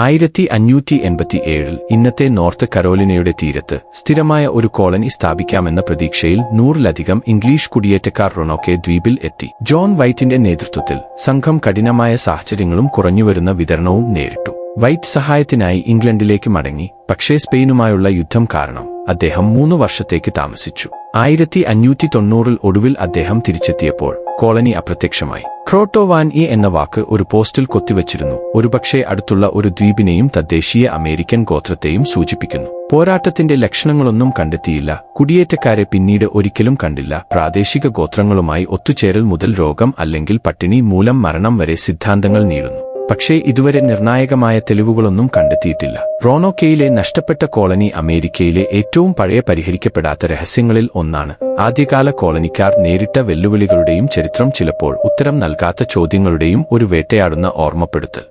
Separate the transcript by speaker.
Speaker 1: 1587 ഇന്നത്തെ നോർത്ത് കരോലിനയുടെ തീരത്ത് സ്ഥിരമായ ഒരു കോളനി സ്ഥാപിക്കാമെന്ന പ്രതീക്ഷയിൽ 100-ലധികം ഇംഗ്ലീഷ് കുടിയേറ്റക്കാർ റോണോക്കെ ദ്വീപിൽ എത്തി. ജോൺ വൈറ്റിന്റെ നേതൃത്വത്തിൽ സംഘം കഠിനമായ സാഹചര്യങ്ങളും കുറഞ്ഞുവരുന്ന വിതരണവും നേരിട്ടു. വൈറ്റ് സഹായത്തിനായി ഇംഗ്ലണ്ടിലേക്ക് മടങ്ങി. പക്ഷേ സ്പെയിനുമായുള്ള യുദ്ധം കാരണം അദ്ദേഹം 3 വർഷത്തേക്ക് താമസിച്ചു. 1590 ഒടുവിൽ അദ്ദേഹം തിരിച്ചെത്തിയപ്പോൾ കോളനി അപ്രത്യക്ഷമായി. ക്രോട്ടോവാൻ എന്ന വാക്ക് ഒരു പോസ്റ്റിൽ കൊത്തിവച്ചിരുന്നു. ഒരുപക്ഷേ അടുത്തുള്ള ഒരു ദ്വീപിനെയും തദ്ദേശീയ അമേരിക്കൻ ഗോത്രത്തെയും സൂചിപ്പിക്കുന്നു. പോരാട്ടത്തിന്റെ ലക്ഷണങ്ങളൊന്നും കണ്ടെത്തിയില്ല. കുടിയേറ്റക്കാരെ പിന്നീട് ഒരിക്കലും കണ്ടില്ല. പ്രാദേശിക ഗോത്രങ്ങളുമായി ഒത്തുചേരൽ മുതൽ രോഗം അല്ലെങ്കിൽ പട്ടിണി മൂലം മരണം വരെ സിദ്ധാന്തങ്ങൾ നീളുന്നു. പക്ഷേ ഇതുവരെ നിർണായകമായ തെളിവുകളൊന്നും കണ്ടെത്തിയിട്ടില്ല. റോണോക്കെയിലെ നഷ്ടപ്പെട്ട കോളനി അമേരിക്കയിലെ ഏറ്റവും പഴയ പരിഹരിക്കപ്പെടാത്ത രഹസ്യങ്ങളിൽ ഒന്നാണ്. ആദ്യകാല കോളനിക്കാർ നേരിട്ട വെല്ലുവിളികളുടെയും ചരിത്രം ചിലപ്പോൾ ഉത്തരം നൽകാത്ത ചോദ്യങ്ങളുടെയും ഒരു വേട്ടയാടുന്ന ഓർമ്മപ്പെടുത്തൽ.